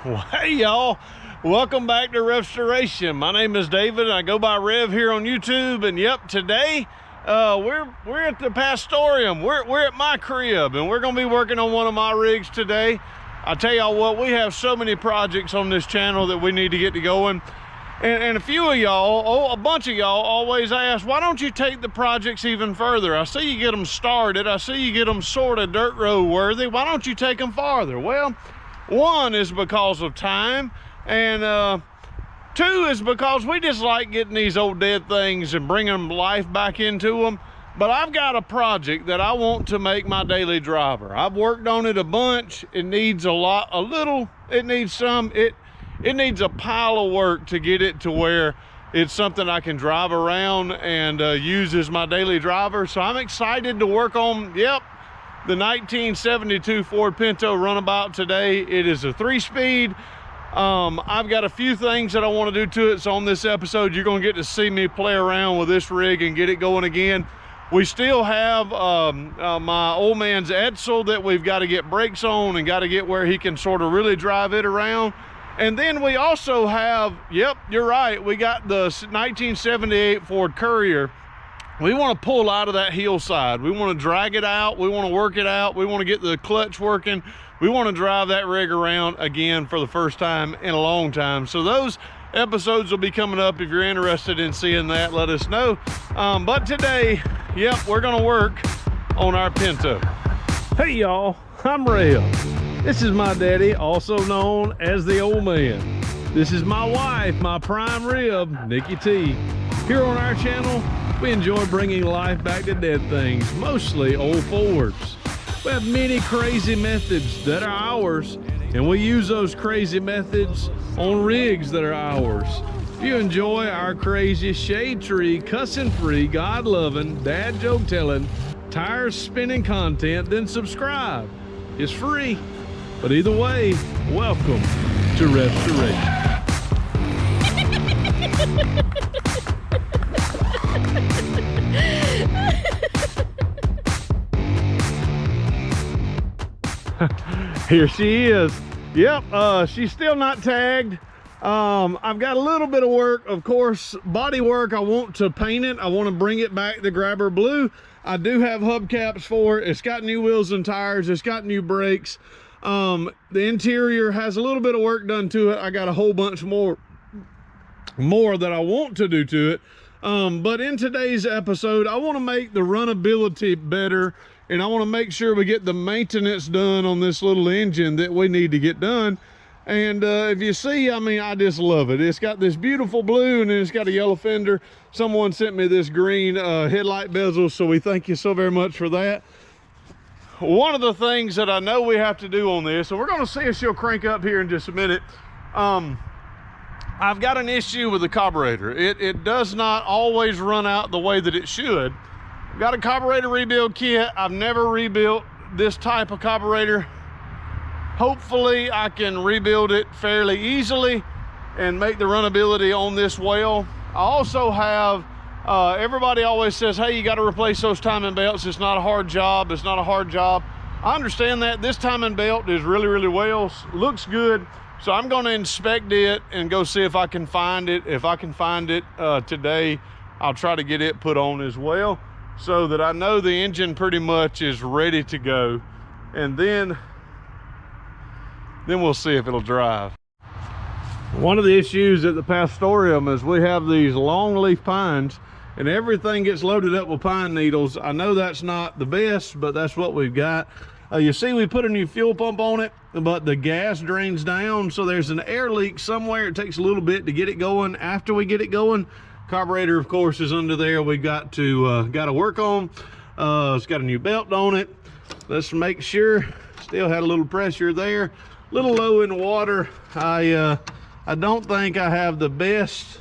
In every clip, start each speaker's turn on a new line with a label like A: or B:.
A: Well, hey y'all, welcome back to RevStoration. My name is David and I go by Rev here on YouTube. And yep, today we're at the Pastorium. We're at my crib and we're gonna be working on one of my rigs today. I tell y'all what, we have so many projects on this channel that we need to get to going. And a few of y'all, a bunch of y'all always ask, why don't you take the projects even further? I see you get them started. I see you get them sort of dirt road worthy. Why don't you take them farther? Well, one is because of time, and two is because we just like getting these old dead things and bringing life back into them. But I've got a project that I want to make my daily driver. I've worked on it a bunch. It needs it needs a pile of work to get it to where it's something I can drive around and use as my daily driver. So I'm excited to work on, the 1972 Ford Pinto Runabout today. It is a 3-speed. I've got a few things that I want to do to it. So on this episode, you're going to get to see me play around with this rig and get it going again. We still have my Ole Man's Edsel that we've got to get brakes on and got to get where he can sort of really drive it around. And then we also have, yep, you're right, we got the 1978 Ford Courier. We want to pull out of that hillside. We want to drag it out. We want to work it out. We want to get the clutch working. We want to drive that rig around again for the first time in a long time. So those episodes will be coming up. If you're interested in seeing that, let us know. But today, yep, we're going to work on our Pinto. Hey y'all, I'm Rev. This is my daddy, also known as the Ole Man. This is my wife, my prime rib, NikkiT. Here on our channel, we enjoy bringing life back to dead things, mostly old Fords. We have many crazy methods that are ours, and we use those crazy methods on rigs that are ours. If you enjoy our crazy shade tree, cussing free, God loving, dad joke telling, tires spinning content, then subscribe. It's free. But either way, welcome to RevStoration. Here she is. Yep, she's still not tagged. I've got a little bit of work, of course, body work. I want to paint it. I want to bring it back to grabber blue. I do have hubcaps for it. It's got new wheels and tires. It's got new brakes. The interior has a little bit of work done to it. I got a whole bunch more that I want to do to it. But in today's episode, I want to make the runnability better, and I want to make sure we get the maintenance done on this little engine that we need to get done. And if you see, I mean, I just love it. It's got this beautiful blue, and then it's got a yellow fender. Someone sent me this green headlight bezel, so we thank you so very much for that. One of the things that I know we have to do on this, and we're going to see if she'll crank up here in just a minute. I've got an issue with the carburetor. It does not always run out the way that it should. I've got a carburetor rebuild kit. I've never rebuilt this type of carburetor. Hopefully I can rebuild it fairly easily and make the runnability on this well. I also have, everybody always says, hey, you got to replace those timing belts. It's not a hard job. It's not a hard job. I understand that. This timing belt is really, really well, looks good. So I'm going to inspect it and go see if I can find it. If I can find it today, I'll try to get it put on as well, so that I know the engine pretty much is ready to go. And then we'll see if it'll drive. One of the issues at the Pastorium is we have these long leaf pines, and everything gets loaded up with pine needles. I know that's not the best, but that's what we've got. You see we put a new fuel pump on it, but the gas drains down, so there's an air leak somewhere. It takes a little bit to get it going. After we get it going, carburetor of course is under there. We got to work on. It's got a new belt on it. Let's make sure. Still had a little pressure there, a little low in water. I don't think I have the best,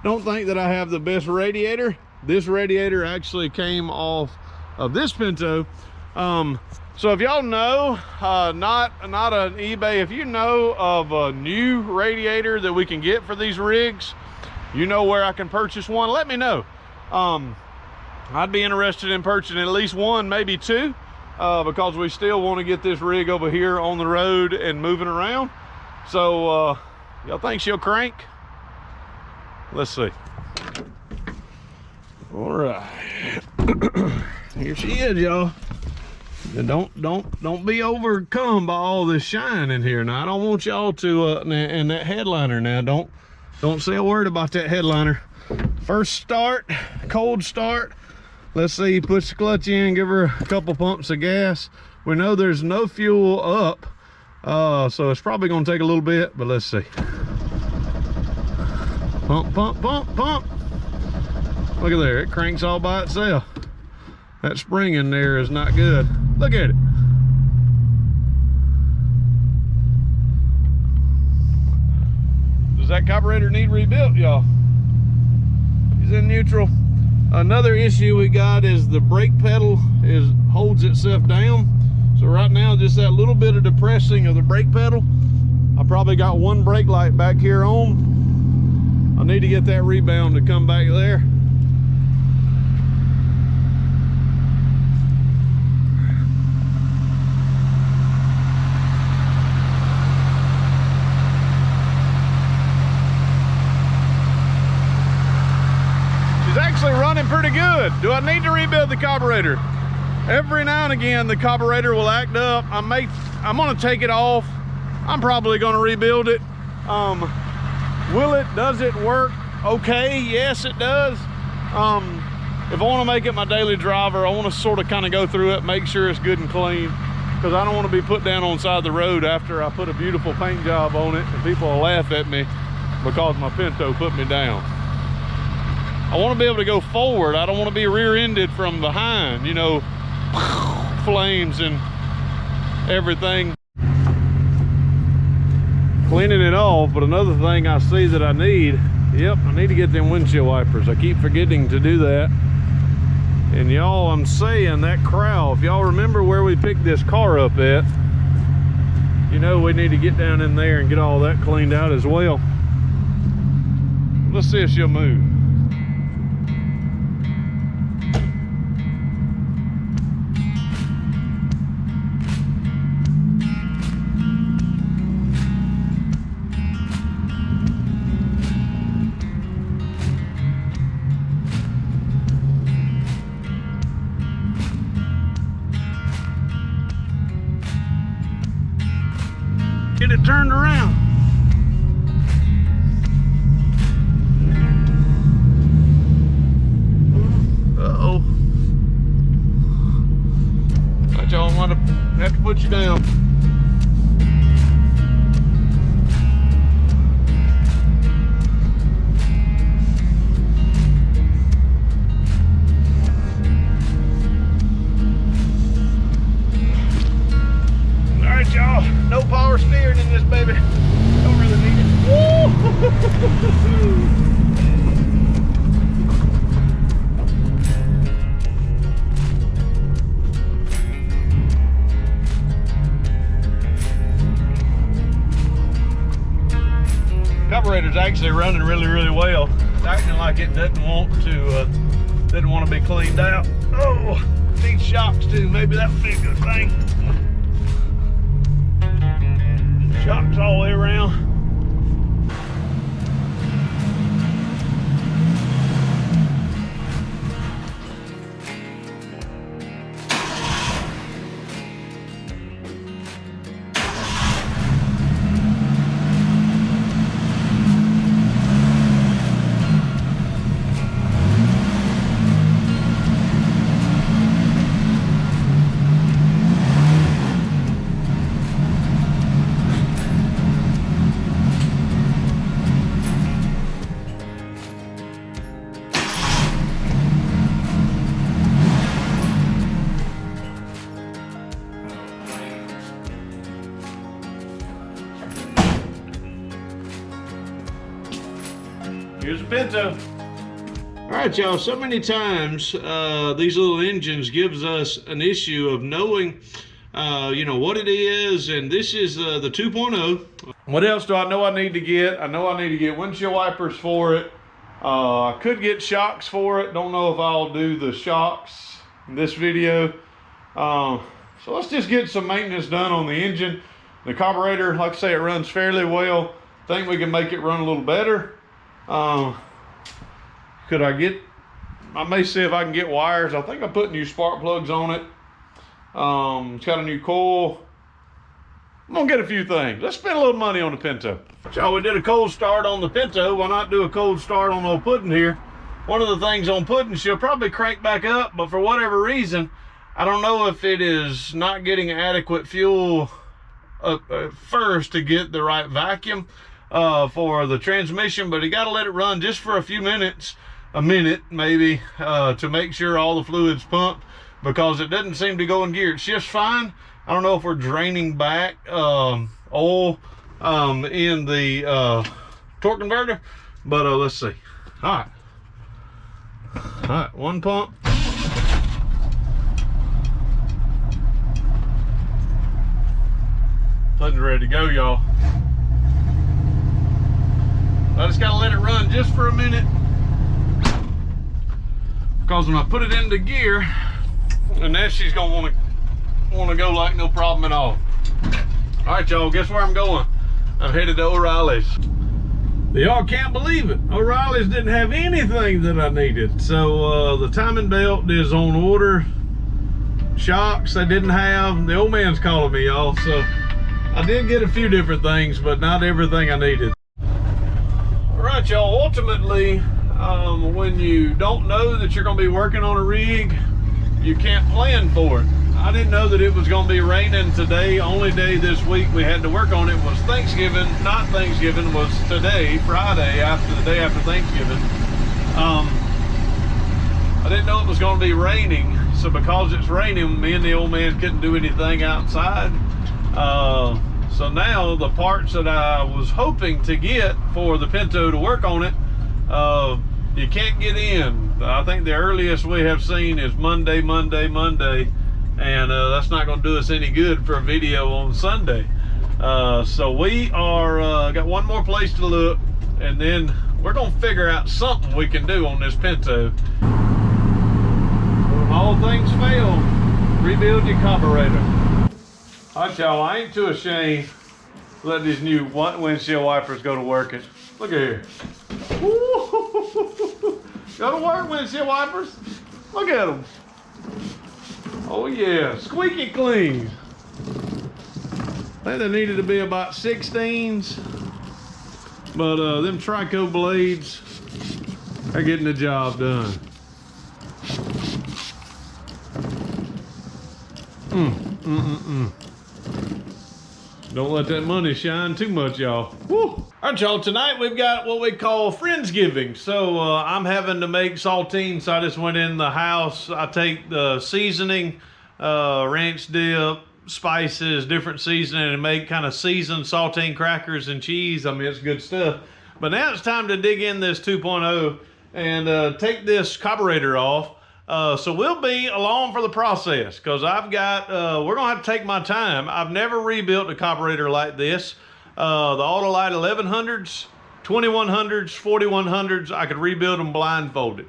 A: don't think that I have the best radiator. This radiator actually came off of this Pinto. So if y'all know, not an eBay, if you know of a new radiator that we can get for these rigs, you know where I can purchase one, let me know. I'd be interested in purchasing at least one, maybe two, because we still want to get this rig over here on the road and moving around. So y'all think she'll crank? Let's see. All right. Here she is, y'all. And don't be overcome by all this shine in here. Now I don't want y'all to and that headliner now. Don't say a word about that headliner. First start, cold start. Let's see, push the clutch in, give her a couple pumps of gas. We know there's no fuel up, so it's probably gonna take a little bit, but let's see. Pump, pump, pump, pump. Look at there, it cranks all by itself. That spring in there is not good. Look at it. Does that carburetor need rebuilt, y'all? He's in neutral. Another issue we got is the brake pedal holds itself down. So right now, just that little bit of depressing of the brake pedal. I probably got one brake light back here on. I need to get that rebound to come back there. Actually running pretty good. Do I need to rebuild the carburetor? Every now and again the carburetor will act up. I'm gonna take it off. I'm probably gonna rebuild it. Does it work okay? Yes, it does. If I want to make it my daily driver, I want to sort of kind of go through it, make sure it's good and clean, because I don't want to be put down on the side of the road after I put a beautiful paint job on it and people will laugh at me because my Pinto put me down. I want to be able to go forward. I don't want to be rear-ended from behind, you know, flames and everything. Cleaning it off, but another thing I see that I need, I need to get them windshield wipers. I keep forgetting to do that. And y'all, I'm saying that crown, if y'all remember where we picked this car up at, you know we need to get down in there and get all that cleaned out as well. Let's see if she'll move. Get it turned around. Uh-oh. Thought y'all want to have to put you down. Y'all, no power steering in this baby. Don't really need it. Woo! Carburetor's actually running really well. It's acting like it doesn't want to be cleaned out. Oh, needs shocks too. Maybe that would be a good thing. Shocks all the way around. Here's a Pinto. All right, y'all, so many times these little engines gives us an issue of knowing you know, what it is, and this is the 2.0. What else do I know I need to get? I know I need to get windshield wipers for it. I could get shocks for it. Don't know if I'll do the shocks in this video. So let's just get some maintenance done on the engine. The carburetor, like I say, it runs fairly well. Think we can make it run a little better. I may see if I can get wires. I think I put new spark plugs on it. It's got a new coil. I'm gonna get a few things. Let's spend a little money on the Pinto. So we did a cold start on the Pinto. Why not do a cold start on old Puddin' here? One of the things on Puddin', she'll probably crank back up, but for whatever reason, I don't know if it is not getting adequate fuel first to get the right vacuum for the transmission, but you got to let it run just for a few minutes, a minute maybe, to make sure all the fluid's pumped, because it doesn't seem to go in gear. It shifts fine. I don't know if we're draining back oil in the torque converter, but let's see. All right, one pump. Puddin's ready to go, y'all. I just gotta let it run just for a minute, because when I put it into gear, and then she's gonna wanna go like no problem at all. All right, y'all, guess where I'm going? I'm headed to O'Reilly's. Y'all can't believe it. O'Reilly's didn't have anything that I needed. So the timing belt is on order. Shocks they didn't have. The old man's calling me, y'all. So I did get a few different things, but not everything I needed. All right, y'all, ultimately, when you don't know that you're gonna be working on a rig, you can't plan for it. I didn't know that it was gonna be raining today. Only day this week we had to work on it was Thanksgiving. Not Thanksgiving, was today, Friday, after the day after Thanksgiving. I didn't know it was gonna be raining. So because it's raining, me and the old man couldn't do anything outside. So now the parts that I was hoping to get for the Pinto to work on it, you can't get in. I think the earliest we have seen is Monday, and that's not going to do us any good for a video on Sunday. So we are got one more place to look, and then we're going to figure out something we can do on this Pinto. When all things fail, rebuild your carburetor. All right, y'all, I ain't too ashamed to let these new windshield wipers go to working. Look at here. Woo! Go to work, windshield wipers. Look at them. Oh yeah, squeaky clean. I think they needed to be about 16s, but them Trico blades are getting the job done. Don't let that money shine too much, y'all. Woo! All right, y'all, tonight we've got what we call Friendsgiving. So I'm having to make saltines, so I just went in the house. I take the seasoning, ranch dip, spices, different seasoning, and make kind of seasoned saltine crackers and cheese. I mean, it's good stuff. But now it's time to dig in this 2.0 and take this carburetor off. So we'll be along for the process, because I've got, we're gonna have to take my time. I've never rebuilt a carburetor like this. The Autolite 1100s, 2100s, 4100s, I could rebuild them blindfolded.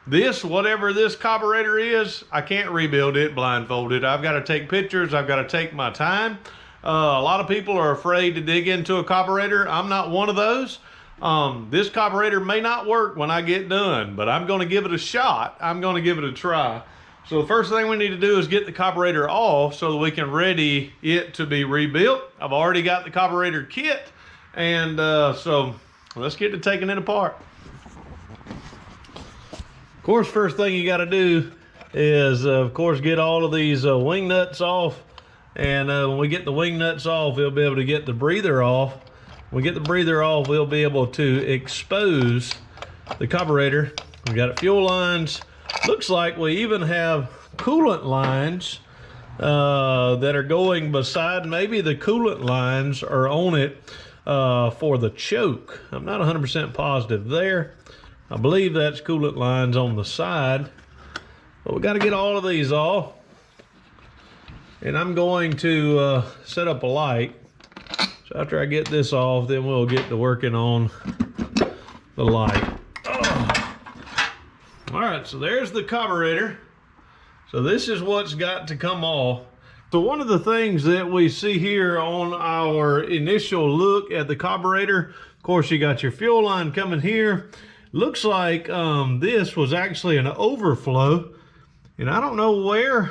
A: This, whatever this carburetor is, I can't rebuild it blindfolded. I've got to take pictures, I've got to take my time. A lot of people are afraid to dig into a carburetor. I'm not one of those. This carburetor may not work when I get done, but I'm going to give it a shot. I'm going to give it a try. So the first thing we need to do is get the carburetor off so that we can ready it to be rebuilt. I've already got the carburetor kit, and so let's get to taking it apart. Of course, first thing you got to do is, of course, get all of these wing nuts off. And when we get the wing nuts off, we'll be able to get the breather off. When we get the breather off, we'll be able to expose the carburetor. We got fuel lines. Looks like we even have coolant lines that are going beside. Maybe the coolant lines are on it for the choke. I'm not 100% positive there. I believe that's coolant lines on the side. But we got to get all of these off. And I'm going to set up a light. So after I get this off, then we'll get to working on the light. Oh. All right, so there's the carburetor. So this is what's got to come off. So one of the things that we see here on our initial look at the carburetor, of course you got your fuel line coming here. Looks like this was actually an overflow, and I don't know where.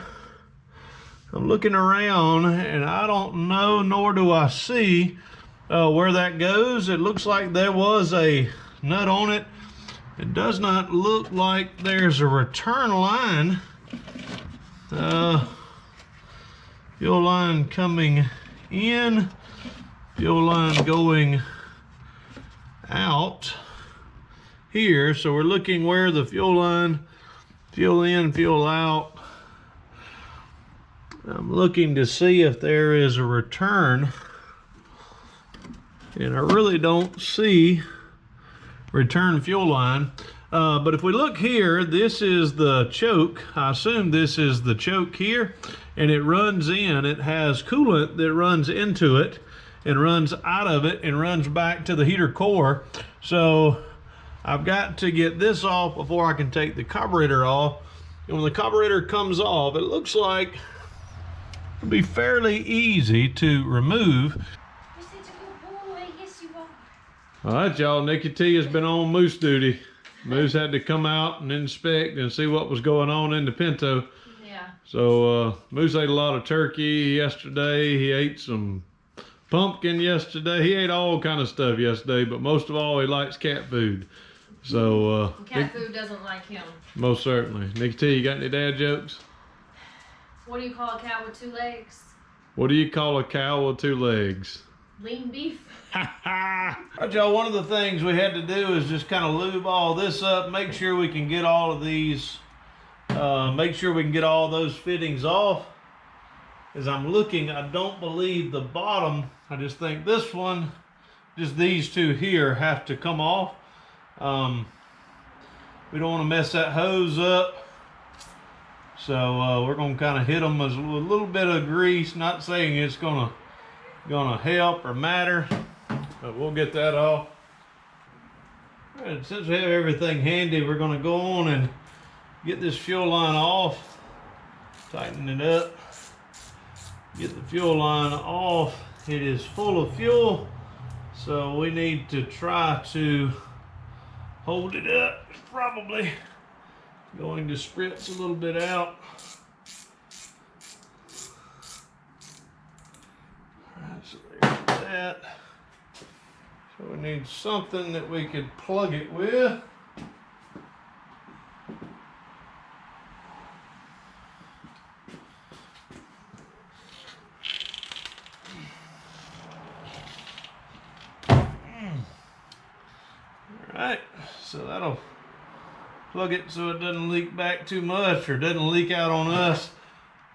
A: I'm looking around and I don't know, nor do I see where that goes. It looks like there was a nut on it. It does not look like there's a return line. Fuel line coming in, fuel line going out here. So we're looking where the fuel line, fuel in, fuel out. I'm looking to see if there is a return, and I really don't see return fuel line. But if we look here, this is the choke. I assume this is the choke here, and it runs in. It has coolant that runs into it and runs out of it and runs back to the heater core. So I've got to get this off before I can take the carburetor off. And when the carburetor comes off, it looks like it'll be fairly easy to remove.
B: You're such a good boy. Yes, you are.
A: All right, y'all, NikkiT has been on moose duty. Moose had to come out and inspect and see what was going on in the Pinto.
B: Yeah.
A: So Moose ate a lot of turkey yesterday. He ate some pumpkin yesterday. He ate all kind of stuff yesterday, but most of all, he likes cat food. So
B: cat food doesn't like him.
A: Most certainly. NikkiT, you got any dad jokes?
B: What do you call a cow with 2 legs?
A: What do you call a cow with 2 legs?
B: Lean beef.
A: All right, y'all, one of the things we had to do is just kind of lube all this up, make sure we can get all of these, make sure we can get all those fittings off. As I'm looking, I don't believe the bottom, I just think this one, just these 2 here have to come off. We don't want to mess that hose up. So we're gonna kind of hit them with a little bit of grease. Not saying it's gonna help or matter, but we'll get that off. All right, since we have everything handy, we're gonna go on and get this fuel line off, tighten it up, get the fuel line off. It is full of fuel, so we need to try to hold it up. It's probably going to spritz a little bit out. All right, so there's that. So we need something that we could plug it with. All right, so that'll plug it so it doesn't leak back too much or doesn't leak out on us.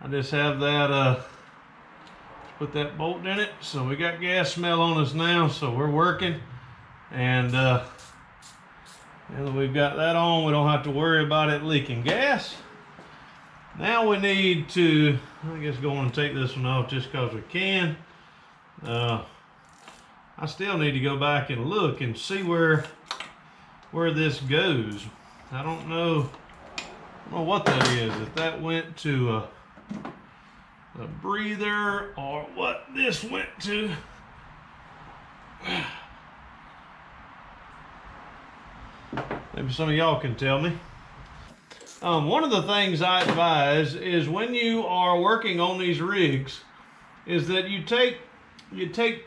A: I just have that, put that bolt in it. So we got gas smell on us now, so we're working. And now that we've got that on, we don't have to worry about it leaking gas. Now we need to, I guess, go on and take this one off just because we can. I still need to go back and look and see where this goes. I don't know what that is. If that went to a breather or what this went to. Maybe some of y'all can tell me. One of the things I advise is when you are working on these rigs is that you take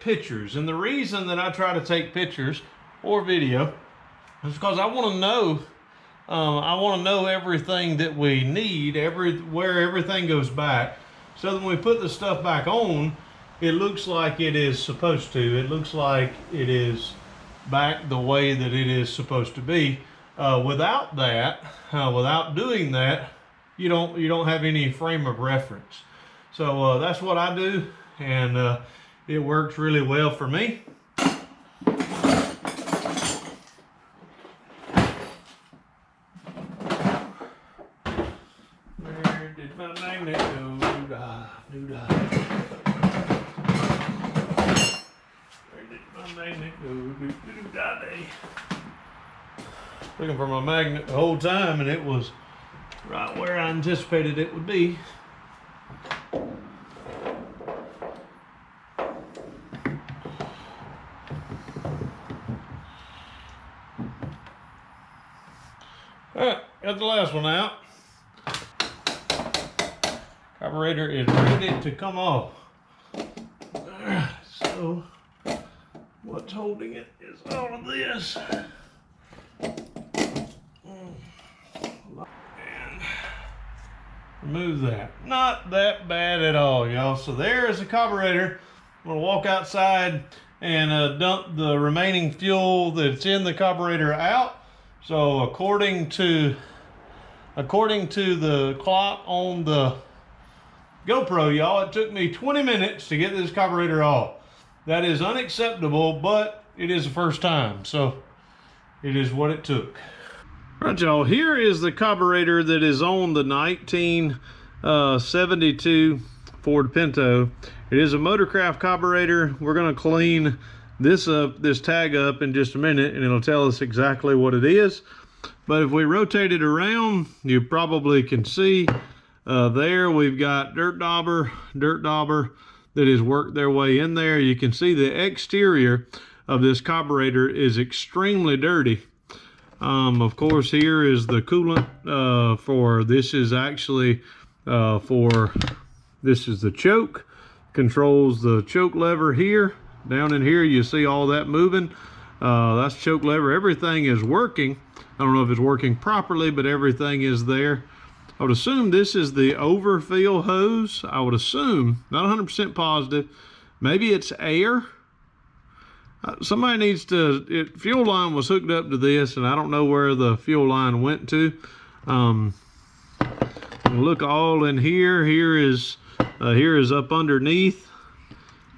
A: pictures. And the reason that I try to take pictures or video is because I want to know everything that we need, where everything goes back, so that when we put the stuff back on, it looks like it is supposed to. It looks like it is back the way that it is supposed to be. Without that, without doing that, you don't have any frame of reference. So that's what I do, and it works really well for me. Where did my magnet go? Where did my magnet go? Looking for my magnet the whole time, and it was right where I anticipated it would be. Alright, got the last one out. Carburetor is ready to come off. So, what's holding it is all of this. And remove that. Not that bad at all, y'all. So there is the carburetor. I'm gonna walk outside and dump the remaining fuel that's in the carburetor out. So according to the clock on the GoPro, y'all, it took me 20 minutes to get this carburetor off. That is unacceptable, but it is the first time, so it is what it took. Right, y'all, here is the carburetor that is on the 1972 Ford Pinto. It is a Motorcraft carburetor. We're gonna clean this tag up in just a minute, and it'll tell us exactly what it is. But if we rotate it around, you probably can see there we've got dirt dauber that has worked their way in there. You can see the exterior of this carburetor is extremely dirty. Of course, here is the coolant for this is actually this is the choke, controls the choke lever here. Down in here you see all that moving. That's choke lever. Everything is working. I don't know if it's working properly, but everything is there. I would assume this is the overfill hose. I would assume, not 100% positive. Maybe it's air. Somebody needs to, fuel line was hooked up to this, and I don't know where the fuel line went to. Look all in here. Here is up underneath.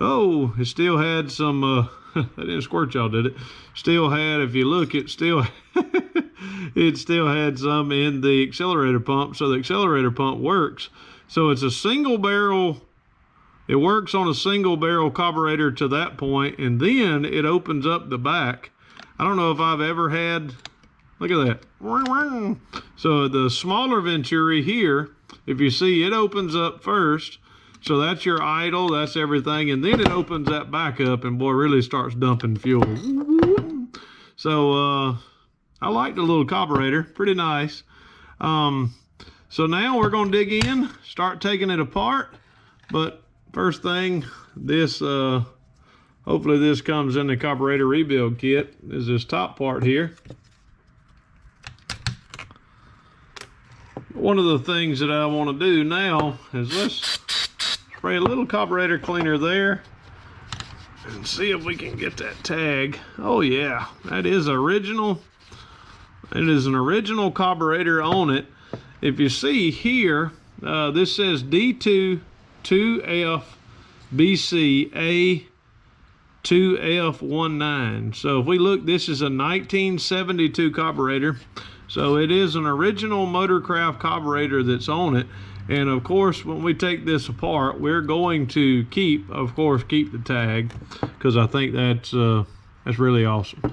A: Oh, it still had some, that didn't squirt y'all, did it? Still had, if you look, it still had some in the accelerator pump, so the accelerator pump works. So it's a single barrel, it works on a single barrel carburetor to that point, and then it opens up the back. I don't know if I've ever had, look at that. So the smaller Venturi here, if you see, it opens up first. So that's your idle, that's everything, and then it opens that back up, and boy, really starts dumping fuel. So I like the little carburetor, pretty nice. So now we're gonna dig in, start taking it apart. But first thing, this hopefully this comes in the carburetor rebuild kit, is this top part here. One of the things that I want to do now is let's spray a little carburetor cleaner there and see if we can get that tag. Oh yeah, that is original. It is an original carburetor on it. If you see here, this says D2 2F BC A2F19. So if we look, this is a 1972 carburetor. So it is an original Motorcraft carburetor that's on it. And of course, when we take this apart, we're going to keep the tag, because I think that's really awesome.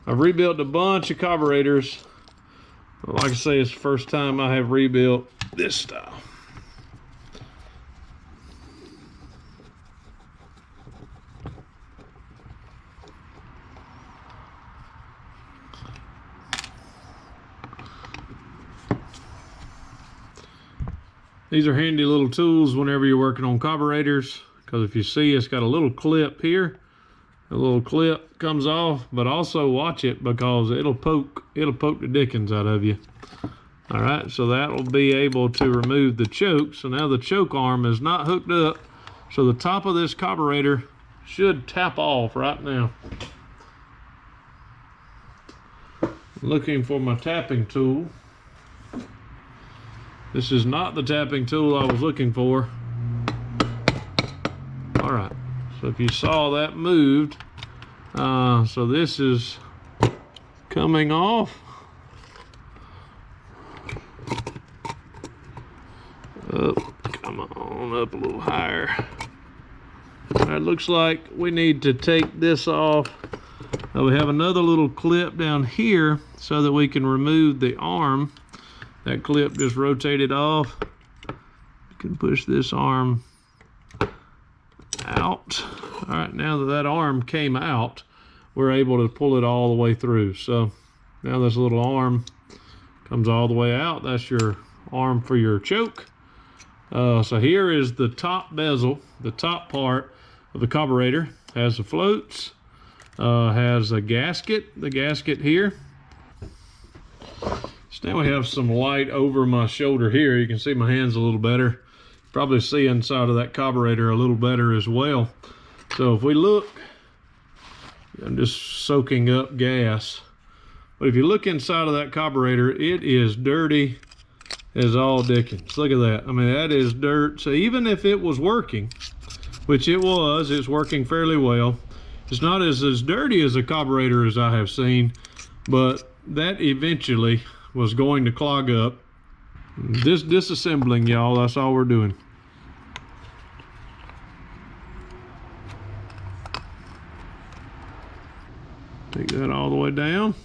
A: I've rebuilt a bunch of carburetors. Like I say, it's the first time I have rebuilt this style. These are handy little tools whenever you're working on carburetors, because if you see, it's got a little clip here. A little clip comes off, but also watch it, because it'll poke the dickens out of you. All right, so that will be able to remove the choke. So now the choke arm is not hooked up, so the top of this carburetor should tap off right now. Looking for my tapping tool. This is not the tapping tool I was looking for. All right, so if you saw that moved, so this is coming off. Oh, come on up a little higher. All right, looks like we need to take this off. We have another little clip down here so that we can remove the arm. That clip just rotated off. You can push this arm out. All right, now that that arm came out, we're able to pull it all the way through. So now this little arm Comes all the way out. That's your arm for your choke. So here is the top bezel, the top part of the carburetor. Has the floats, has a gasket, the gasket here. So now we have some light over my shoulder here. You can see my hands a little better. Probably see inside of that carburetor a little better as well. So if we look, I'm just soaking up gas. But if you look inside of that carburetor, it is dirty as all dickens. Look at that. I mean, that is dirt. So even if it was working, which it was, it's working fairly well. It's not as dirty as a carburetor as I have seen, but that eventually was going to clog up. This disassembling, y'all, that's all we're doing. Take that all the way down.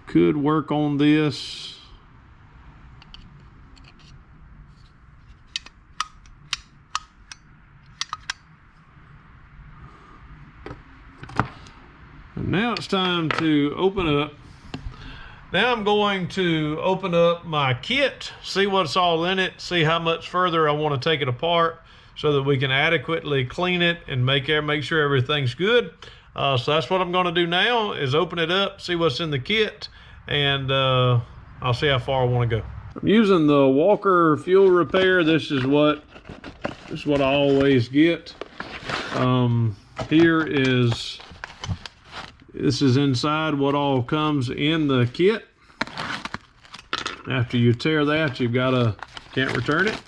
A: Could work on this. And now it's time to open up. Now I'm going to open up my kit, see what's all in it, see how much further I want to take it apart so that we can adequately clean it and make sure everything's good. So that's what I'm going to do now, is open it up, see what's in the kit, and I'll see how far I want to go. I'm using the Walker fuel repair. This is what I always get. This is inside what all comes in the kit. After you tear that, can't return it.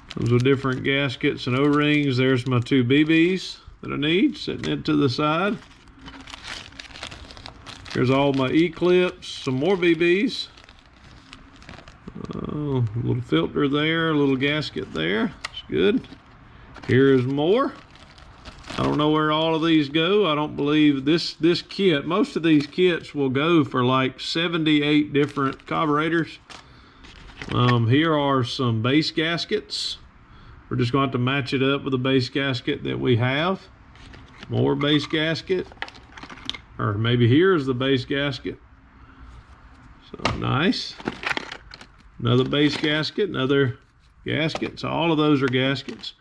A: Comes with different gaskets and O-rings. There's my 2 BBs that I need, setting it to the side. Here's all my E-clips, some more BBs. A little filter there, a little gasket there. It's good. Here's more. I don't know where all of these go. I don't believe this kit, most of these kits will go for like 78 different carburetors. Here are some base gaskets. We're just going to have to match it up with the base gasket that we have. More base gasket. Or maybe here's the base gasket. So nice. Another base gasket, another gasket. So all of those are gaskets.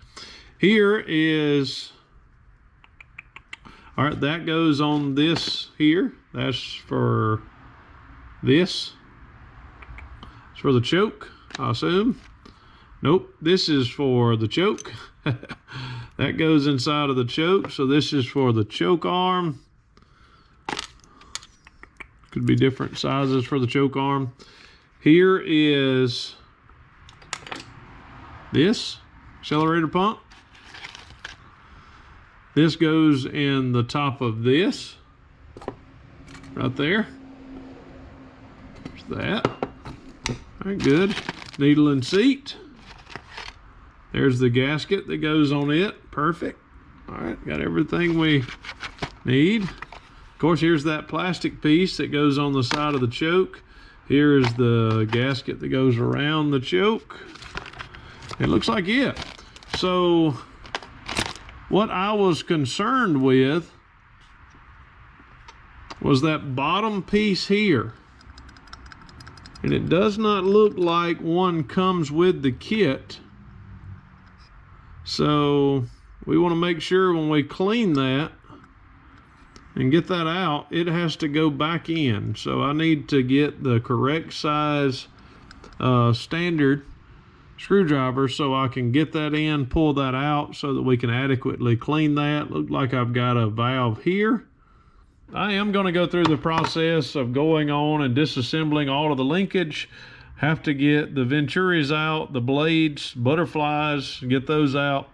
A: Here is, all right, that goes on this here. That's for this. It's for the choke, I assume. Nope, this is for the choke. That goes inside of the choke. So this is for the choke arm. Could be different sizes for the choke arm. Here is this accelerator pump. This goes in the top of this, right there. There's that. All right, good. Needle and seat. There's the gasket that goes on it. Perfect. All right, got everything we need. Of course, here's that plastic piece that goes on the side of the choke. Here's the gasket that goes around the choke. It looks like it. So what I was concerned with was that bottom piece here. And it does not look like one comes with the kit. So we want to make sure when we clean that and get that out, it has to go back in. So I need to get the correct size standard screwdriver so I can get that in, pull that out so that we can adequately clean that. Look like I've got a valve here. I am going to go through the process of going on and disassembling all of the linkage. Have to get the venturis out, the blades, butterflies, get those out.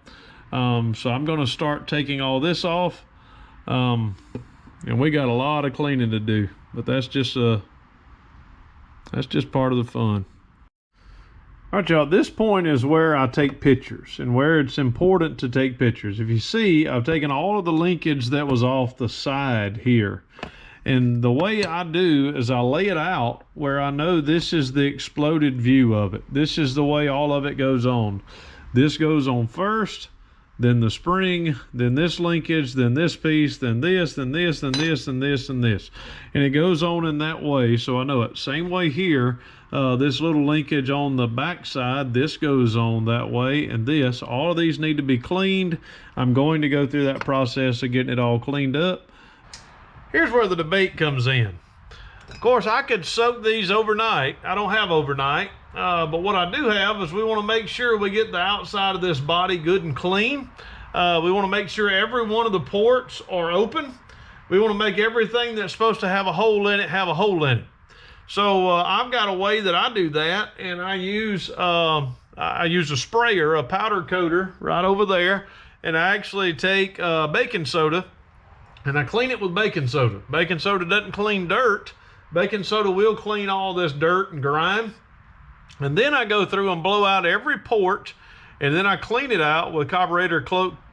A: So I'm going to start taking all this off. And we got a lot of cleaning to do, but that's just part of the fun. All right, y'all, this point is where I take pictures and where it's important to take pictures. If you see, I've taken all of the linkage that was off the side here. And the way I do is I lay it out where I know this is the exploded view of it. This is the way all of it goes on. This goes on first, then the spring, then this linkage, then this piece, then this, then this, then this, and this, and this. And it goes on in that way, so I know it. Same way here, this little linkage on the back side, this goes on that way, and this. All of these need to be cleaned. I'm going to go through that process of getting it all cleaned up. Here's where the debate comes in. Of course, I could soak these overnight. I don't have overnight. But what I do have is we want to make sure we get the outside of this body good and clean. We want to make sure every one of the ports are open. We want to make everything that's supposed to have a hole in it have a hole in it. So I've got a way that I do that, and I use a sprayer, a powder coater right over there, and I actually take baking soda and I clean it with baking soda. Baking soda doesn't clean dirt. Baking soda will clean all this dirt and grime. And then I go through and blow out every port, and then I clean it out with carburetor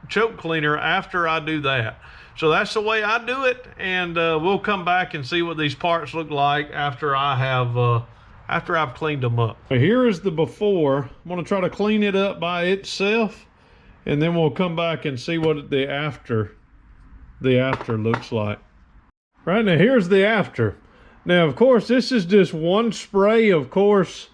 A: choke cleaner after I do that. So that's the way I do it, and we'll come back and see what these parts look like after I've cleaned them up. Here is the before. I'm going to try to clean it up by itself, and then we'll come back and see what the after looks like. Right now, here's the after. Now, of course, this is just one spray. Of course,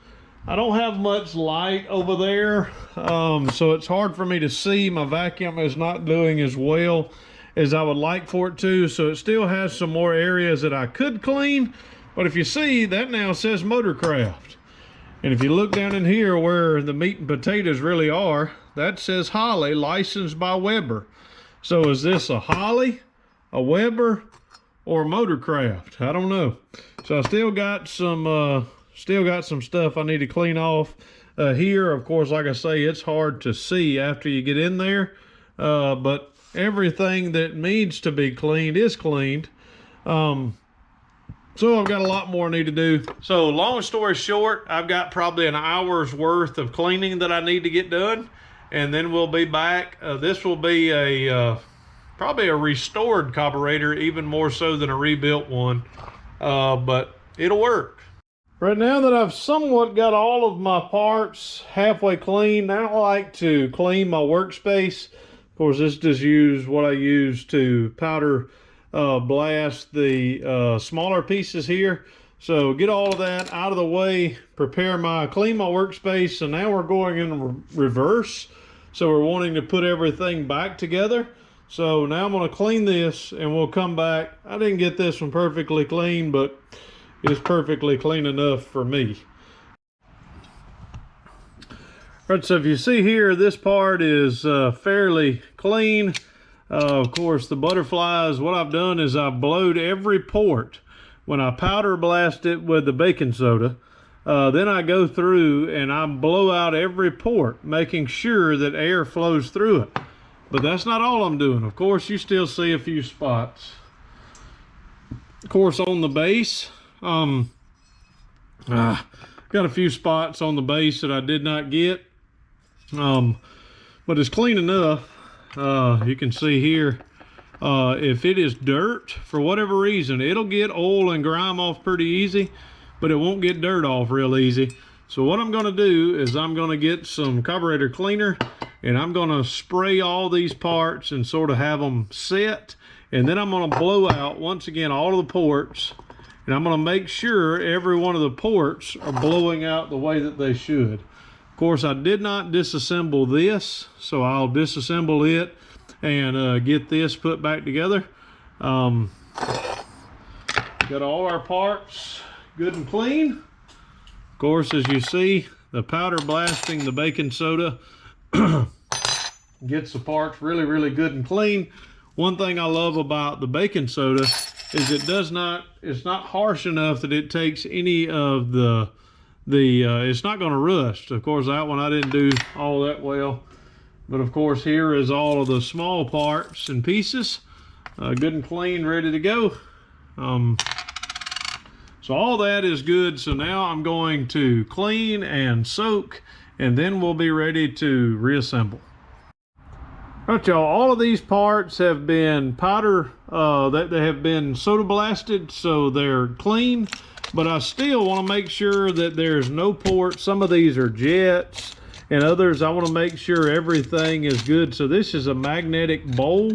A: I don't have much light over there, so it's hard for me to see. My vacuum is not doing as well as I would like for it to, so it still has some more areas that I could clean. But if you see, that now says Motorcraft. And if you look down in here where the meat and potatoes really are, that says Holly, licensed by Weber. So is this a Holly, a Weber, or Motorcraft? I don't know. So I still got some stuff I need to clean off here. Of course, like I say, it's hard to see after you get in there, but everything that needs to be cleaned is cleaned. So I've got a lot more I need to do. So long story short, I've got probably an hour's worth of cleaning that I need to get done, and then we'll be back. This will be probably a restored carburetor, even more so than a rebuilt one, but it'll work. Right now that I've somewhat got all of my parts halfway clean, now I like to clean my workspace. Of course, this just what I use to powder blast the smaller pieces here. So get all of that out of the way, clean my workspace. So now we're going in reverse. So we're wanting to put everything back together. So now I'm going to clean this and we'll come back. I didn't get this one perfectly clean, but it's perfectly clean enough for me. All right, so if you see here, this part is fairly clean. Of course, the butterflies, what I've done is I've blowed every port. When I powder blast it with the baking soda, then I go through and I blow out every port, making sure that air flows through it. But that's not all I'm doing. Of course, you still see a few spots. Of course, on the base, got a few spots on the base that I did not get. But it's clean enough. You can see here, if it is dirt, for whatever reason, it'll get oil and grime off pretty easy, but it won't get dirt off real easy. So what I'm going to do is I'm going to get some carburetor cleaner, and I'm going to spray all these parts and sort of have them set. And then I'm going to blow out, once again, all of the ports. And I'm going to make sure every one of the ports are blowing out the way that they should. Of course, I did not disassemble this, so I'll disassemble it and get this put back together. Got all our parts good and clean. Of course, as you see, the powder blasting the baking soda gets the parts really, really good and clean. One thing I love about the baking soda is it's not harsh enough that it takes any of it's not going to rust. Of course, that one I didn't do all that well. But of course, here is all of the small parts and pieces, good and clean, ready to go. So all that is good. So now I'm going to clean and soak, and then we'll be ready to reassemble. All right, y'all, all of these parts have been powder, they have been soda blasted, so they're clean, but I still want to make sure that there's no ports. Some of these are jets, and others I want to make sure everything is good. So this is a magnetic bowl,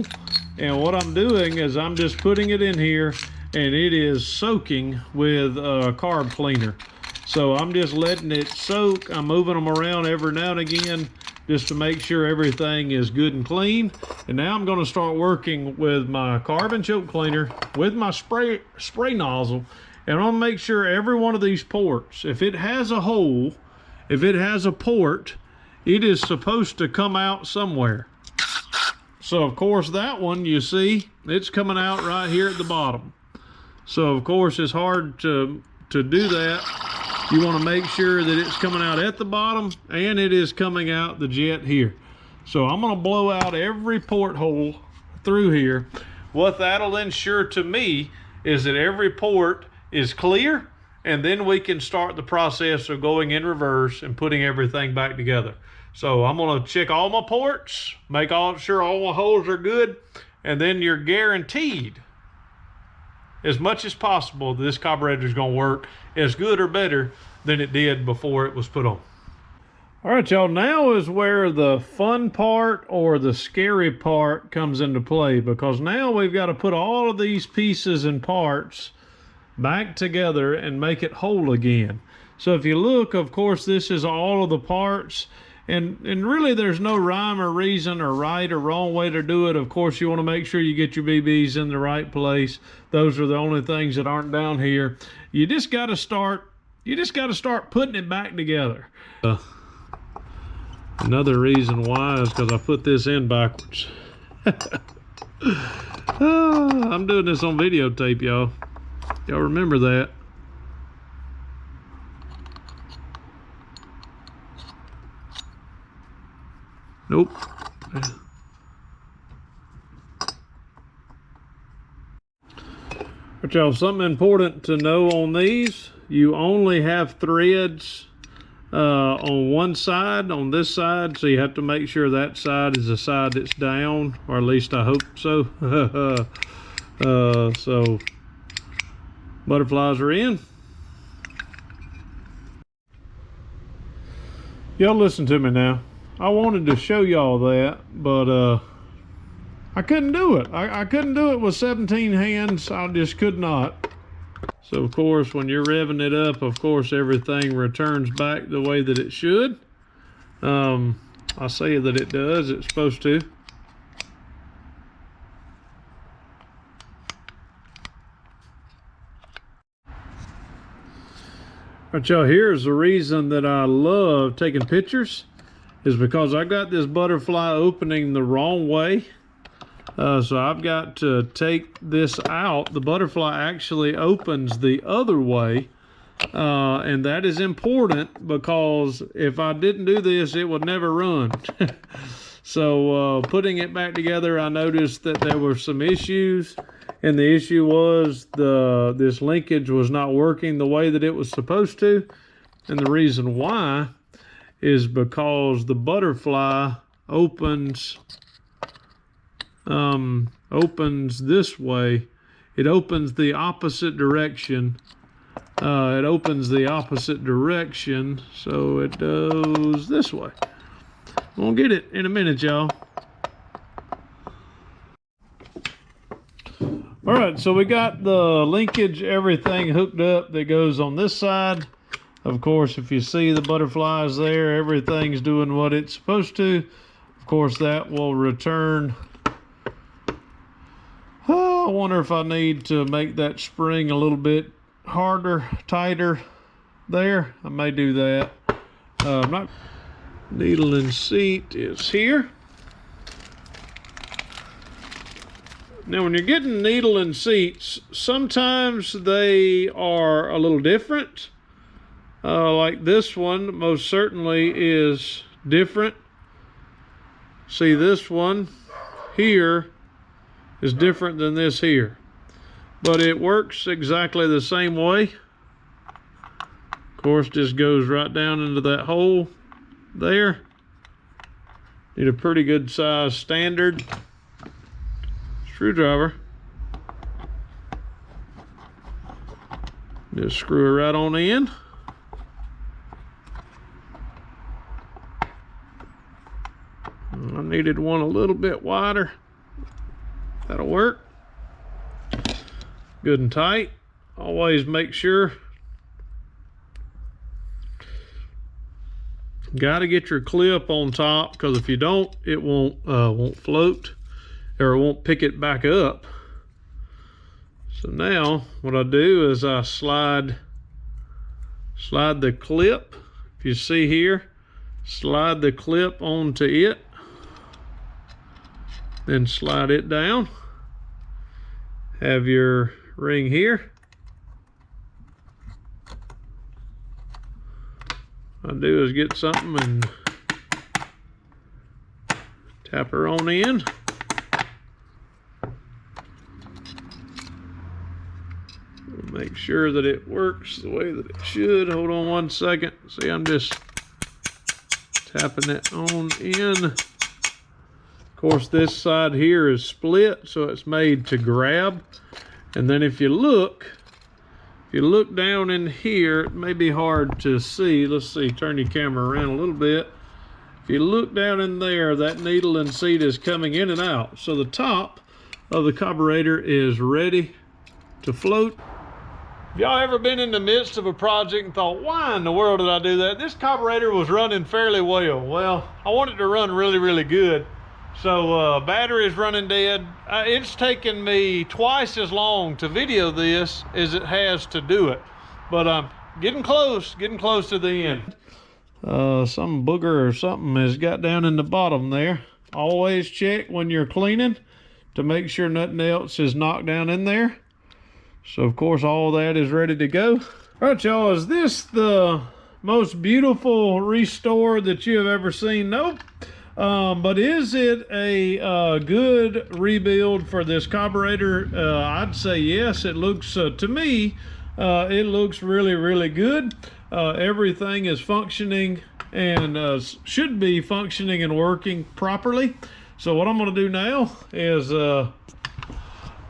A: and what I'm doing is I'm just putting it in here, and it is soaking with carb cleaner. So I'm just letting it soak. I'm moving them around every now and again just to make sure everything is good and clean. And now I'm going to start working with my carbon choke cleaner with my spray nozzle, and I'm going to make sure every one of these ports, if it has a hole, if it has a port, it is supposed to come out somewhere. So of course that one, you see, it's coming out right here at the bottom. So of course it's hard to do that. You want to make sure that it's coming out at the bottom and it is coming out the jet here. So I'm going to blow out every porthole through here. What that'll ensure to me is that every port is clear, and then we can start the process of going in reverse and putting everything back together. So I'm going to check all my ports, make sure all my holes are good, and then you're guaranteed as much as possible this carburetor is going to work as good or better than it did before it was put on. All right, y'all, now is where the fun part or the scary part comes into play, because now we've got to put all of these pieces and parts back together and make it whole again. So if you look, of course, this is all of the parts, and really there's no rhyme or reason or right or wrong way to do it. Of course, you want to make sure you get your BBs in the right place. Those are the only things that aren't down here. You just got to start putting it back together. Another reason why is because I put this in backwards. I'm doing this on videotape, y'all. Y'all remember that? Nope. But y'all, something important to know on these, you only have threads on one side, on this side, so you have to make sure that side is the side that's down, or at least I hope so. So butterflies are in. Y'all listen to me now. I wanted to show y'all that, but I couldn't do it. I couldn't do it with 17 hands. I just could not. So of course, when you're revving it up, of course, everything returns back the way that it should. I say that it does, it's supposed to. But y'all, here's the reason that I love taking pictures, is because I got this butterfly opening the wrong way. So I've got to take this out. The butterfly actually opens the other way, and that is important, because if I didn't do this, it would never run. So putting it back together, I noticed that there were some issues, and the issue was this linkage was not working the way that it was supposed to. And the reason why is because the butterfly opens this way. It opens the opposite direction. It opens the opposite direction, so it goes this way. We'll get it in a minute, y'all. All right, so we got the linkage, everything hooked up that goes on this side. Of course, if you see the butterflies there, everything's doing what it's supposed to. Of course, that will return. Oh, I wonder if I need to make that spring a little bit harder, tighter there. I may do that. Needle and seat is here. Now, when you're getting needle and seats, sometimes they are a little different. Like this one most certainly is different. See, this one here is different than this here, but it works exactly the same way. Of course, just goes right down into that hole there. Need a pretty good size standard screwdriver. Just screw it right on in. I needed one a little bit wider. That'll work. Good and tight. Always make sure. Got to get your clip on top, because if you don't, it won't float, or it won't pick it back up. So now what I do is I slide the clip. If you see here, slide the clip onto it, then slide it down. Have your ring here. What I do is get something and tap her on in. Make sure that it works the way that it should. Hold on one second. See, I'm just tapping it on in. Of course, this side here is split, so it's made to grab. And then if you look down in here, it may be hard to see. Let's see, turn your camera around a little bit. If you look down in there, that needle and seat is coming in and out. So the top of the carburetor is ready to float. Have y'all ever been in the midst of a project and thought, why in the world did I do that? This carburetor was running fairly well. Well, I want it to run really, really good. So battery is running dead. It's taken me twice as long to video this as it has to do it. But I'm getting close to the end. Some booger or something has got down in the bottom there. Always check when you're cleaning to make sure nothing else is knocked down in there. So of course all that is ready to go. All right, y'all, is this the most beautiful restore that you have ever seen? Nope. But is it a good rebuild for this carburetor? I'd say yes. It looks, to me, it looks really, really good. Everything is functioning and should be functioning and working properly. So what I'm going to do now is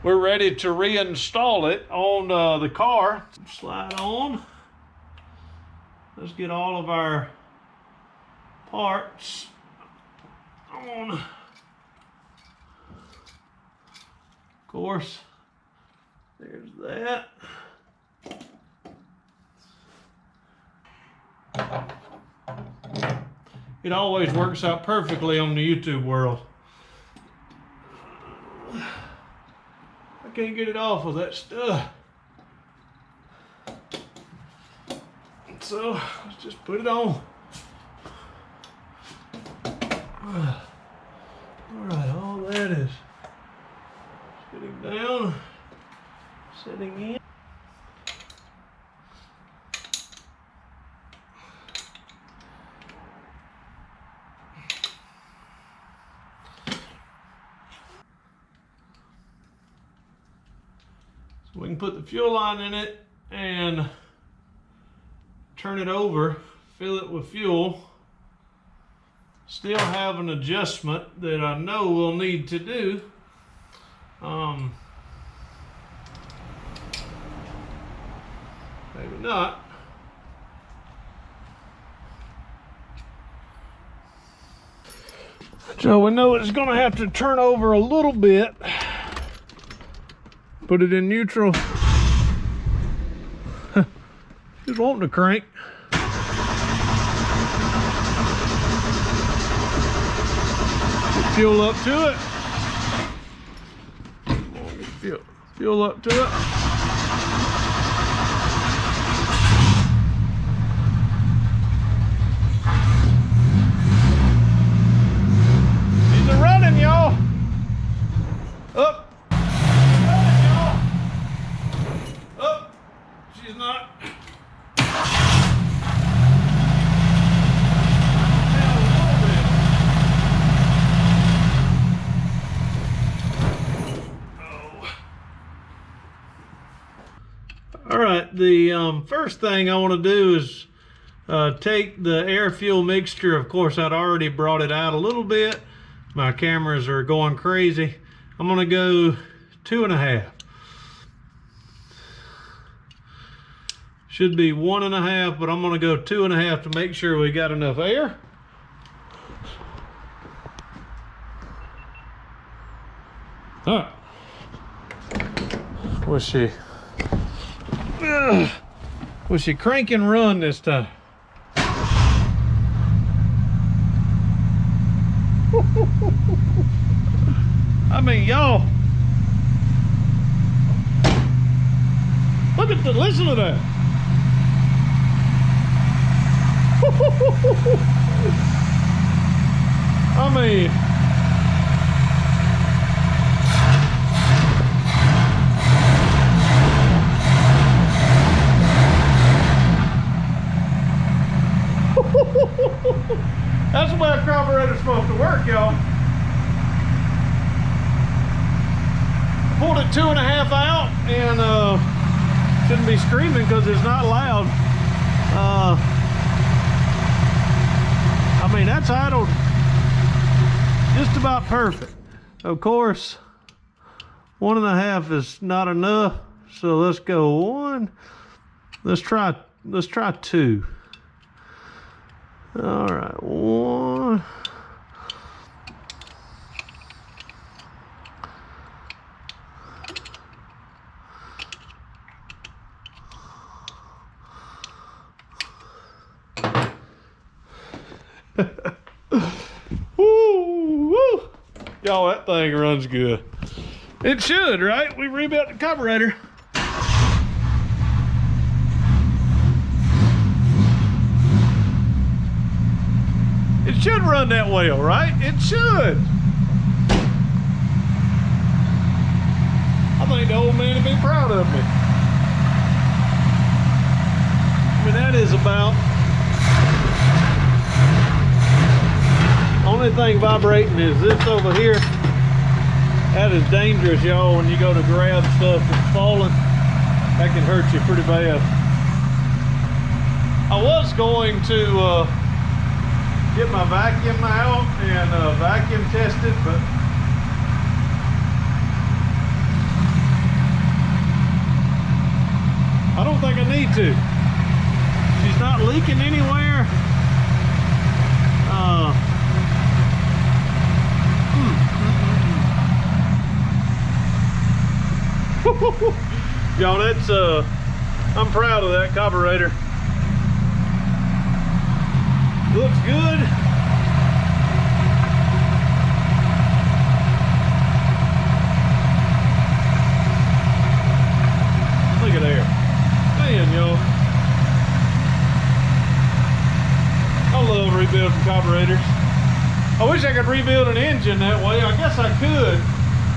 A: we're ready to reinstall it on the car. Slide on. Let's get all of our parts on. Of course, there's that. It always works out perfectly on the YouTube world. I can't get it off of that stuff. So let's just put it on. All right, all that is sitting down, sitting in. So we can put the fuel line in it and turn it over, fill it with fuel. Still have an adjustment that I know we'll need to do. Maybe not. So we know it's gonna have to turn over a little bit. Put it in neutral. Just wanting to crank. Fuel up to it. Fuel up to it. She's a running, y'all. Up. Running, y'all. Up. She's not. All right, the first thing I want to do is take the air fuel mixture. Of course, I'd already brought it out a little bit. My cameras are going crazy. I'm going to go 2.5. Should be 1.5, but I'm going to go 2.5 to make sure we got enough air. Huh. Was she crank and run this time? I mean, y'all, look at the, listen to that. I mean, that's the way a carburetor's supposed to work, y'all. Pulled it 2.5 out and shouldn't be screaming because it's not loud. I mean, that's idled just about perfect. Of course, 1.5 is not enough, so let's go 1. Let's try 2. All right, 1. Woo, woo. Y'all, that thing runs good. It should, right? We rebuilt the carburetor. It should run that well, right? It should. I think the old man would be proud of me. I mean, that is about only thing vibrating is this over here. That is dangerous, y'all. When you go to grab stuff that's falling, that can hurt you pretty bad. I was going to get my vacuum out and vacuum test it, but I don't think I need to. She's not leaking anywhere. Y'all, that's I'm proud of that carburetor. Looks good. Look at there. Man, y'all, I love rebuilding carburetors. I wish I could rebuild an engine that way. I guess I could.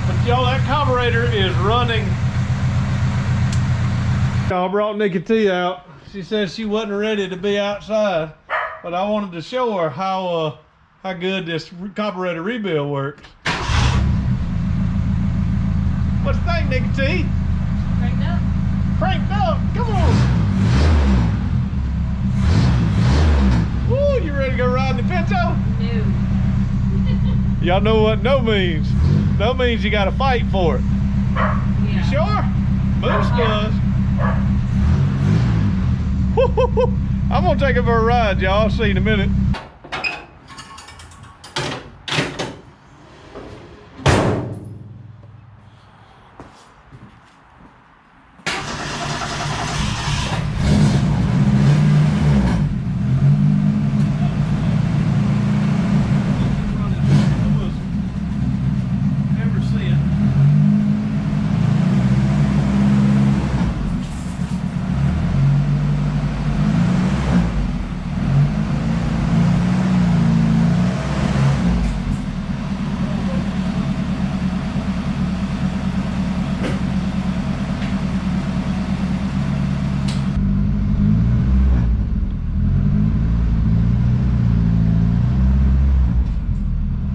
A: But y'all, that carburetor is running. I brought NikkiT out. She said she wasn't ready to be outside, but I wanted to show her how good this carburetor rebuild works. What's the thing, NikkiT?
B: Cranked up.
A: Cranked up. Come on. Woo! You ready to go ride the Pinto?
B: No.
A: Y'all know what no means. No means you got to fight for it.
B: Yeah.
A: You sure? Boost does. I'm gonna take it for a ride, y'all. See you in a minute.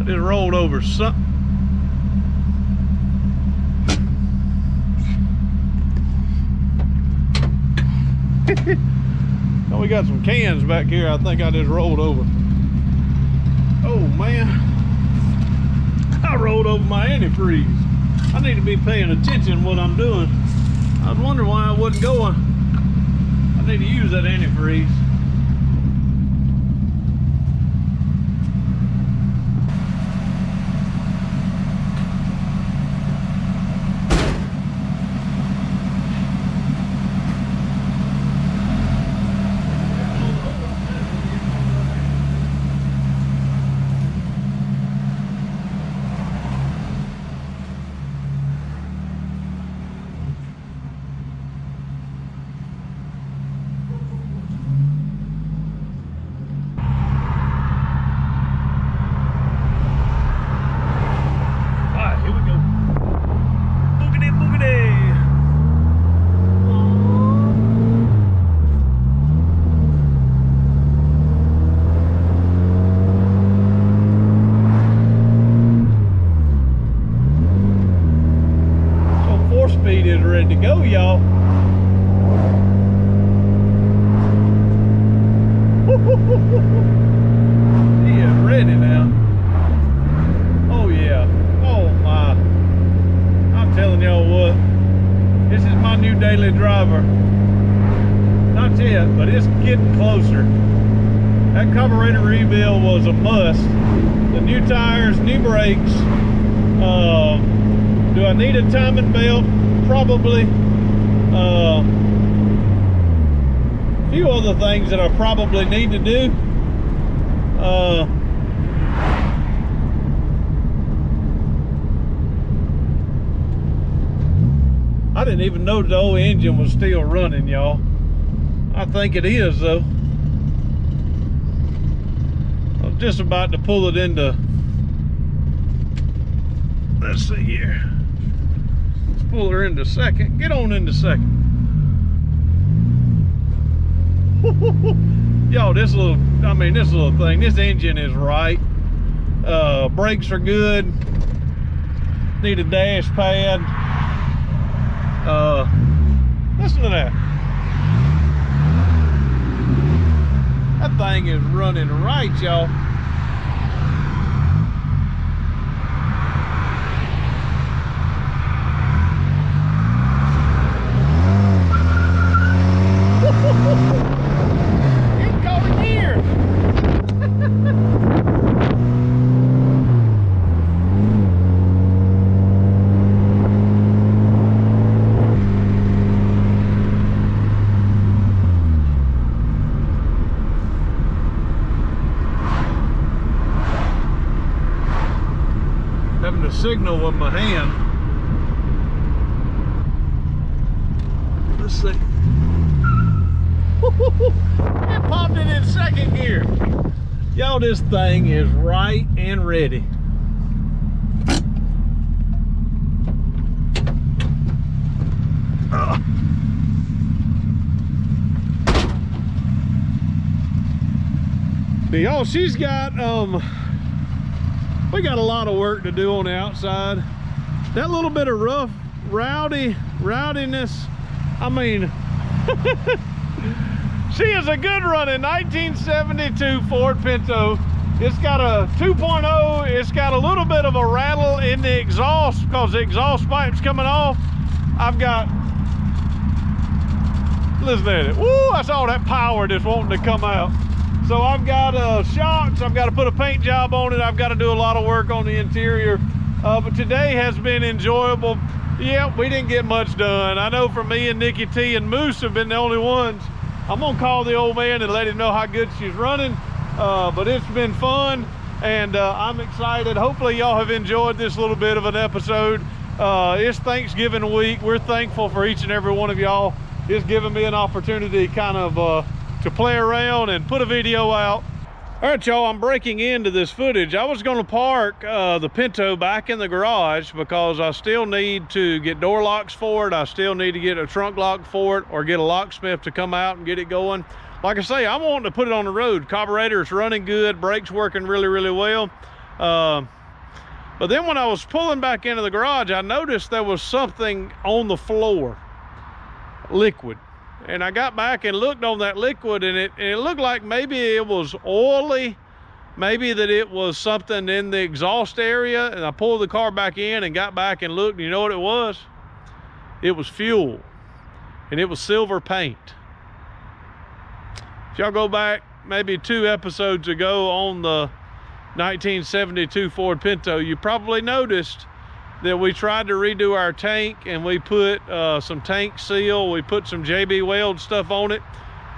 A: It rolled over something. Oh, we got some cans back here. I think I just rolled over. Oh man, I rolled over my antifreeze. I need to be paying attention to what I'm doing. I was wondering why I wasn't going. I need to use that antifreeze. ready to go, y'all. He is ready now. Oh yeah. Oh my. I'm telling y'all what. This is my new daily driver. Not yet, but it's getting closer. That carburetor rebuild was a must. The new tires, new brakes. Do I need a timing belt? Probably. A few other things that I probably need to do. I didn't even know the old engine was still running, y'all. I think it is though. I was just about to pull it into, let's see here. Let's pull her into second. Get on into second. Yo, this little thing, this engine is right. Brakes are good. Need a dash pad. Listen to that. That thing is running right, y'all. It's going here. Having to signal with my hand. Let's see. It popped it in second gear. Y'all, this thing is right and ready. Y'all, she's got we got a lot of work to do on the outside. That little bit of rough rowdiness, I mean, she is a good running 1972 Ford Pinto. It's got a 2.0. It's got a little bit of a rattle in the exhaust because the exhaust pipe's coming off. I've got, listen at it. Woo, that's all that power that's wanting to come out. So I've got shocks, I've got to put a paint job on it, I've got to do a lot of work on the interior. But today has been enjoyable. Yeah, we didn't get much done. I know for me and NikkiT and Moose have been the only ones. I'm gonna call the old man and let him know how good she's running. But it's been fun, and I'm excited. Hopefully y'all have enjoyed this little bit of an episode. It's Thanksgiving week. We're thankful for each and every one of y'all. It's given me an opportunity kind of to play around and put a video out. All right, y'all, I'm breaking into this footage. I was gonna park the Pinto back in the garage because I still need to get door locks for it. I still need to get a trunk lock for it or get a locksmith to come out and get it going. Like I say, I'm wanting to put it on the road. Carburetor is running good, brakes working really, really well. But then when I was pulling back into the garage, I noticed there was something on the floor, liquid. And I got back and looked on that liquid, and it looked like maybe it was oily, maybe that it was something in the exhaust area. And I pulled the car back in and got back and looked, and you know what it was? It was fuel, and it was silver paint. If y'all go back maybe 2 episodes ago on the 1972 Ford Pinto, you probably noticed that we tried to redo our tank, and we put some tank seal, we put some JB Weld stuff on it.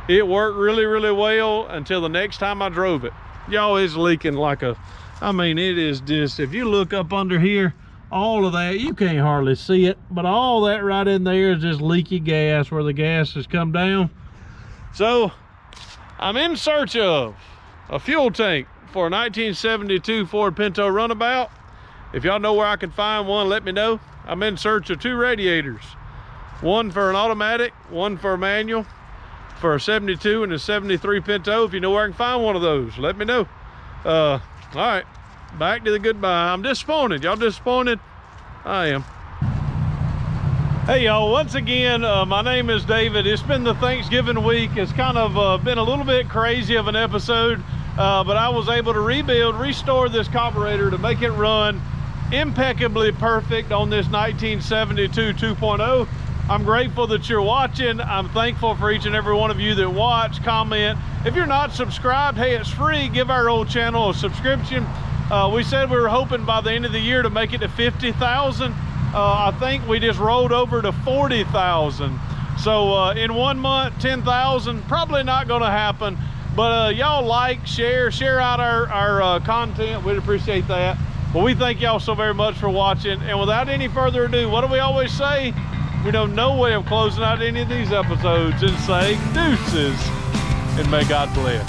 A: It worked really, really well until the next time I drove it. Y'all, it's leaking like a, I mean, it is just, if you look up under here, all of that, you can't hardly see it, but all that right in there is just leaky gas where the gas has come down. So I'm in search of a fuel tank for a 1972 Ford Pinto Runabout. If y'all know where I can find one, let me know. I'm in search of 2 radiators. One for an automatic, one for a manual, for a 72 and a 73 Pinto. If you know where I can find one of those, let me know. All right, back to the goodbye. I'm disappointed. Y'all disappointed? I am. Hey y'all, once again, my name is David. It's been the Thanksgiving week. It's kind of been a little bit crazy of an episode, but I was able to restore this carburetor to make it run impeccably perfect on this 1972 2.0. I'm grateful that you're watching. I'm thankful for each and every one of you that watch, comment. If you're not subscribed, hey, it's free. Give our old channel a subscription. We said we were hoping by the end of the year to make it to 50,000. I think we just rolled over to 40,000. So in 1 month, 10,000, probably not gonna happen. But y'all like, share out our content. We'd appreciate that. Well, we thank y'all so very much for watching. And without any further ado, what do we always say? We know no way of closing out any of these episodes and say deuces and may God bless.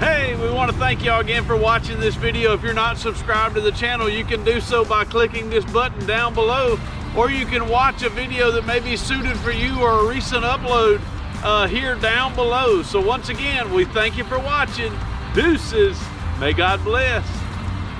A: Hey, we want to thank y'all again for watching this video. If you're not subscribed to the channel, you can do so by clicking this button down below, or you can watch a video that may be suited for you or a recent upload here down below. So once again, we thank you for watching. Deuces, may God bless.